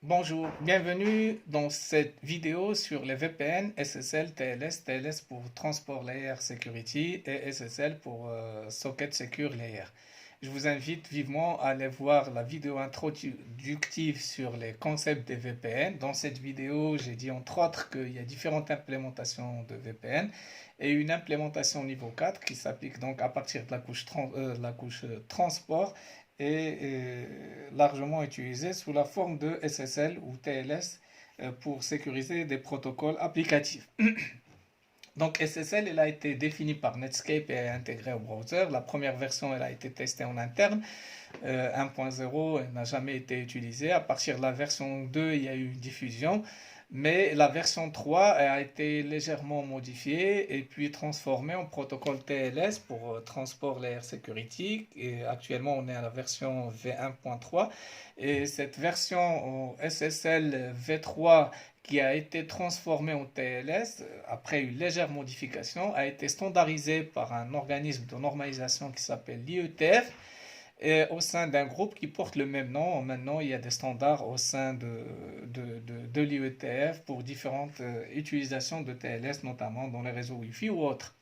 Bonjour, bienvenue dans cette vidéo sur les VPN SSL TLS, TLS pour Transport Layer Security et SSL pour Socket Secure Layer. Je vous invite vivement à aller voir la vidéo introductive sur les concepts des VPN. Dans cette vidéo, j'ai dit entre autres qu'il y a différentes implémentations de VPN et une implémentation niveau 4 qui s'applique donc à partir de la couche transport est largement utilisé sous la forme de SSL ou TLS pour sécuriser des protocoles applicatifs. Donc SSL, elle a été définie par Netscape et intégrée au browser. La première version, elle a été testée en interne. 1.0 n'a jamais été utilisée. À partir de la version 2, il y a eu une diffusion. Mais la version 3 a été légèrement modifiée et puis transformée en protocole TLS pour Transport Layer Security. Et actuellement, on est à la version V1.3. Et cette version SSL V3 qui a été transformée en TLS après une légère modification a été standardisée par un organisme de normalisation qui s'appelle l'IETF et au sein d'un groupe qui porte le même nom. Maintenant, il y a des standards au sein de l'IETF pour différentes utilisations de TLS, notamment dans les réseaux Wi-Fi ou autres.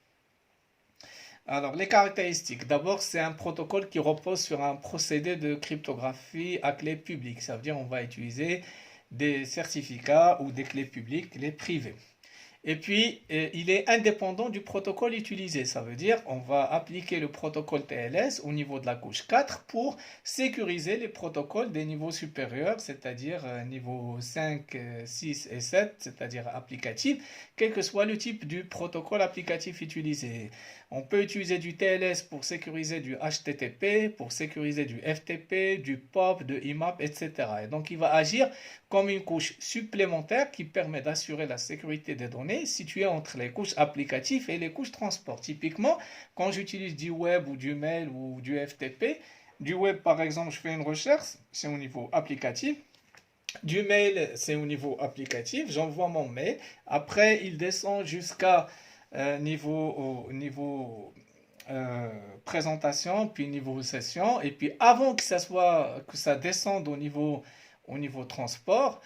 Alors, les caractéristiques. D'abord, c'est un protocole qui repose sur un procédé de cryptographie à clé publique. Ça veut dire qu'on va utiliser des certificats ou des clés publiques, les privées. Et puis, il est indépendant du protocole utilisé. Ça veut dire on va appliquer le protocole TLS au niveau de la couche 4 pour sécuriser les protocoles des niveaux supérieurs, c'est-à-dire niveau 5, 6 et 7, c'est-à-dire applicatif, quel que soit le type du protocole applicatif utilisé. On peut utiliser du TLS pour sécuriser du HTTP, pour sécuriser du FTP, du POP, de IMAP, etc. Et donc, il va agir comme une couche supplémentaire qui permet d'assurer la sécurité des données situées entre les couches applicatives et les couches transport. Typiquement, quand j'utilise du web ou du mail ou du FTP, du web par exemple, je fais une recherche, c'est au niveau applicatif. Du mail, c'est au niveau applicatif, j'envoie mon mail. Après, il descend jusqu'à présentation, puis niveau session. Et puis avant que ça descende au niveau transport,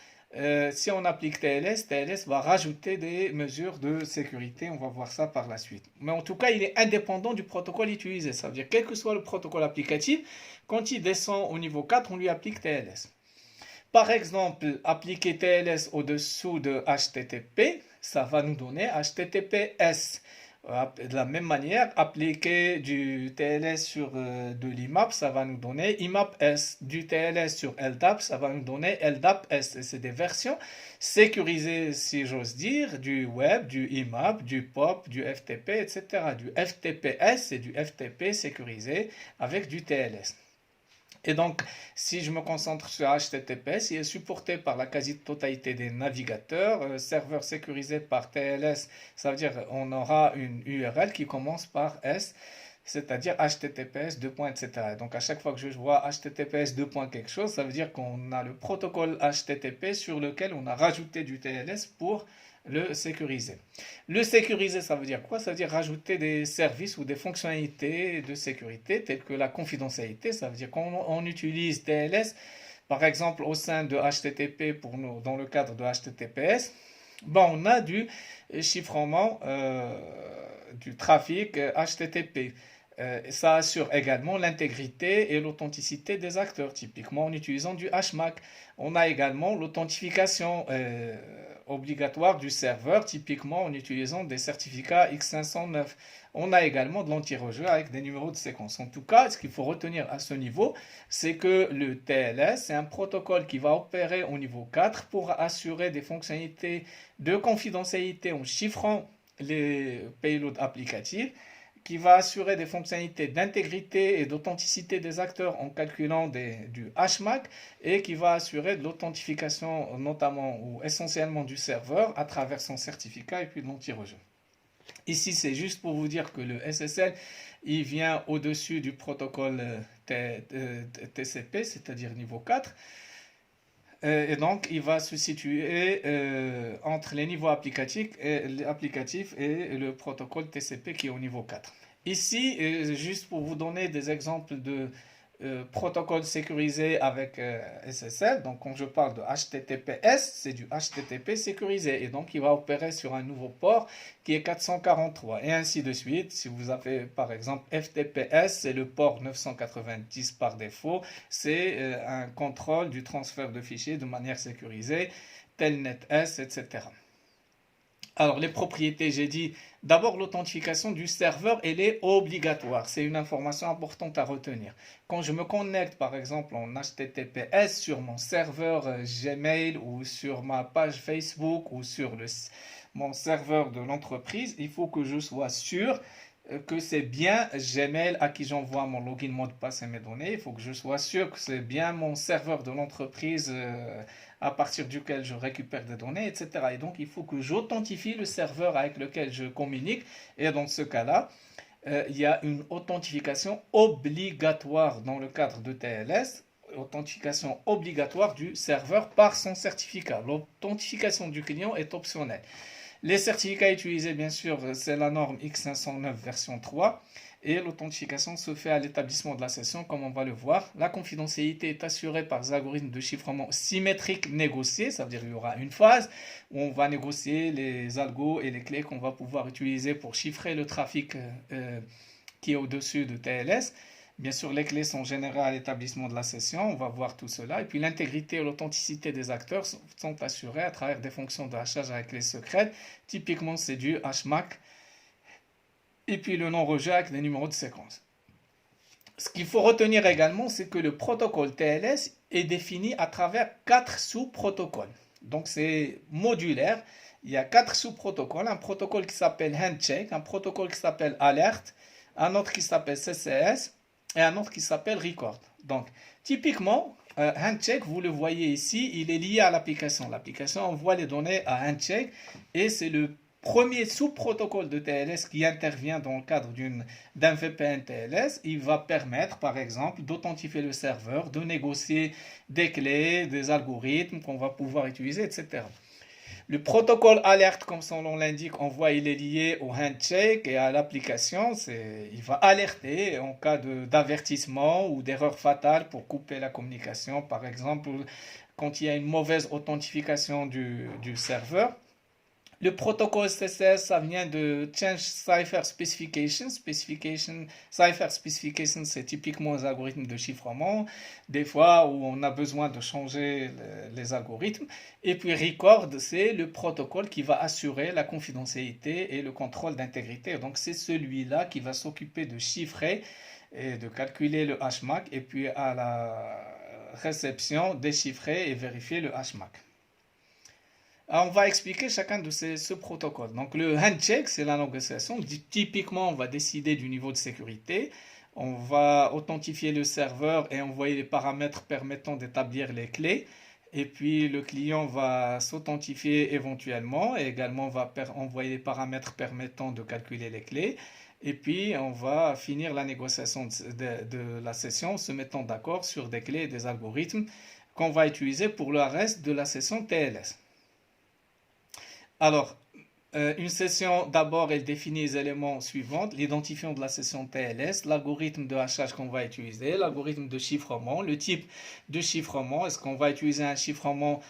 si on applique TLS, TLS va rajouter des mesures de sécurité. On va voir ça par la suite. Mais en tout cas, il est indépendant du protocole utilisé. Ça veut dire, quel que soit le protocole applicatif, quand il descend au niveau 4, on lui applique TLS. Par exemple, appliquer TLS au-dessous de HTTP, ça va nous donner HTTPS. De la même manière, appliquer du TLS sur de l'IMAP, ça va nous donner IMAP-S. Du TLS sur LDAP, ça va nous donner LDAP-S. C'est des versions sécurisées, si j'ose dire, du web, du IMAP, du POP, du FTP, etc. Du FTPS et du FTP sécurisé avec du TLS. Et donc, si je me concentre sur HTTPS, il est supporté par la quasi-totalité des navigateurs. Serveur sécurisé par TLS, ça veut dire on aura une URL qui commence par S, c'est-à-dire HTTPS 2. Etc. Donc, à chaque fois que je vois HTTPS 2. Quelque chose, ça veut dire qu'on a le protocole HTTP sur lequel on a rajouté du TLS pour le sécuriser. Le sécuriser, ça veut dire quoi? Ça veut dire rajouter des services ou des fonctionnalités de sécurité telles que la confidentialité. Ça veut dire qu'on utilise TLS, par exemple au sein de HTTP pour nous, dans le cadre de HTTPS. Bon, on a du chiffrement du trafic HTTP. Ça assure également l'intégrité et l'authenticité des acteurs, typiquement en utilisant du HMAC. On a également l'authentification obligatoire du serveur, typiquement en utilisant des certificats X509. On a également de l'anti-rejeu avec des numéros de séquence. En tout cas, ce qu'il faut retenir à ce niveau, c'est que le TLS, c'est un protocole qui va opérer au niveau 4 pour assurer des fonctionnalités de confidentialité en chiffrant les payloads applicatifs, qui va assurer des fonctionnalités d'intégrité et d'authenticité des acteurs en calculant du HMAC et qui va assurer de l'authentification notamment ou essentiellement du serveur à travers son certificat et puis de l'anti-rejeu. Ici, c'est juste pour vous dire que le SSL, il vient au-dessus du protocole TCP, c'est-à-dire niveau 4. Et donc, il va se situer entre les niveaux applicatifs et le protocole TCP qui est au niveau 4. Ici, juste pour vous donner des exemples protocole sécurisé avec SSL. Donc quand je parle de HTTPS, c'est du HTTP sécurisé et donc il va opérer sur un nouveau port qui est 443 et ainsi de suite. Si vous avez par exemple FTPS, c'est le port 990 par défaut, c'est un contrôle du transfert de fichiers de manière sécurisée, Telnet S, etc. Alors, les propriétés, j'ai dit, d'abord l'authentification du serveur, elle est obligatoire. C'est une information importante à retenir. Quand je me connecte, par exemple, en HTTPS sur mon serveur Gmail ou sur ma page Facebook ou sur mon serveur de l'entreprise, il faut que je sois sûr que c'est bien Gmail à qui j'envoie mon login, mot de passe et mes données. Il faut que je sois sûr que c'est bien mon serveur de l'entreprise à partir duquel je récupère des données, etc. Et donc, il faut que j'authentifie le serveur avec lequel je communique. Et dans ce cas-là, il y a une authentification obligatoire dans le cadre de TLS. Authentification obligatoire du serveur par son certificat. L'authentification du client est optionnelle. Les certificats utilisés, bien sûr, c'est la norme X509 version 3 et l'authentification se fait à l'établissement de la session, comme on va le voir. La confidentialité est assurée par des algorithmes de chiffrement symétriques négociés, ça veut dire qu'il y aura une phase où on va négocier les algos et les clés qu'on va pouvoir utiliser pour chiffrer le trafic qui est au-dessus de TLS. Bien sûr, les clés sont générées à l'établissement de la session, on va voir tout cela. Et puis l'intégrité et l'authenticité des acteurs sont assurées à travers des fonctions de hachage avec clés secrètes. Typiquement, c'est du HMAC. Et puis le non-rejet avec les numéros de séquence. Ce qu'il faut retenir également, c'est que le protocole TLS est défini à travers 4 sous-protocoles. Donc c'est modulaire. Il y a 4 sous-protocoles. Un protocole qui s'appelle Handshake, un protocole qui s'appelle Alert, un autre qui s'appelle CCS et un autre qui s'appelle Record. Donc, typiquement, Handshake, vous le voyez ici, il est lié à l'application. L'application envoie les données à Handshake et c'est le premier sous-protocole de TLS qui intervient dans le cadre d'un VPN TLS. Il va permettre, par exemple, d'authentifier le serveur, de négocier des clés, des algorithmes qu'on va pouvoir utiliser, etc. Le protocole alerte, comme son nom l'indique, il est lié au handshake et à l'application. Il va alerter en cas d'avertissement ou d'erreur fatale pour couper la communication. Par exemple, quand il y a une mauvaise authentification du serveur. Le protocole CCS, ça vient de Change Cipher Specification. Cipher Specification, c'est typiquement les algorithmes de chiffrement. Des fois où on a besoin de changer les algorithmes. Et puis Record, c'est le protocole qui va assurer la confidentialité et le contrôle d'intégrité. Donc c'est celui-là qui va s'occuper de chiffrer et de calculer le HMAC et puis à la réception déchiffrer et vérifier le HMAC. On va expliquer chacun de ce protocole. Donc le handshake, c'est la négociation. Typiquement, on va décider du niveau de sécurité. On va authentifier le serveur et envoyer les paramètres permettant d'établir les clés. Et puis le client va s'authentifier éventuellement et également va envoyer les paramètres permettant de calculer les clés. Et puis on va finir la négociation de la session en se mettant d'accord sur des clés et des algorithmes qu'on va utiliser pour le reste de la session TLS. Alors, une session, d'abord, elle définit les éléments suivants, l'identifiant de la session TLS, l'algorithme de hachage qu'on va utiliser, l'algorithme de chiffrement, le type de chiffrement, est-ce qu'on va utiliser un chiffrement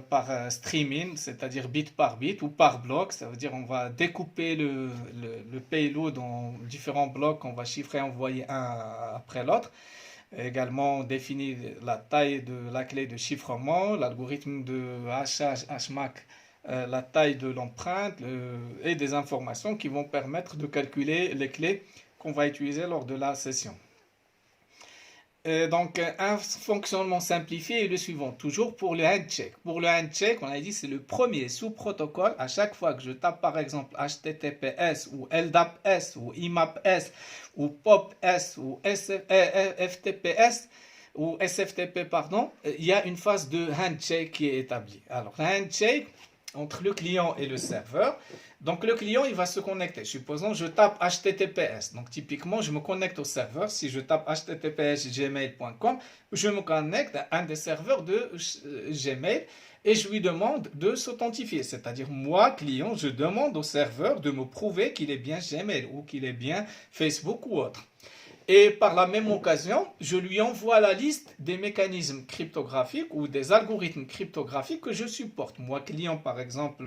par streaming, c'est-à-dire bit par bit, ou par bloc, ça veut dire on va découper le payload en différents blocs qu'on va chiffrer et envoyer un après l'autre. Également, on définit la taille de la clé de chiffrement, l'algorithme de hachage HMAC, la taille de l'empreinte et des informations qui vont permettre de calculer les clés qu'on va utiliser lors de la session. Donc, un fonctionnement simplifié est le suivant, toujours pour le handshake. Pour le handshake, on a dit c'est le premier sous-protocole. À chaque fois que je tape par exemple HTTPS ou LDAP-S ou IMAP-S ou POP-S ou FTP-S ou SFTP, pardon, il y a une phase de handshake qui est établie. Alors, handshake entre le client et le serveur. Donc le client, il va se connecter. Supposons je tape HTTPS. Donc typiquement, je me connecte au serveur. Si je tape https://gmail.com, je me connecte à un des serveurs de Gmail et je lui demande de s'authentifier. C'est-à-dire moi, client, je demande au serveur de me prouver qu'il est bien Gmail ou qu'il est bien Facebook ou autre. Et par la même occasion, je lui envoie la liste des mécanismes cryptographiques ou des algorithmes cryptographiques que je supporte. Moi, client, par exemple,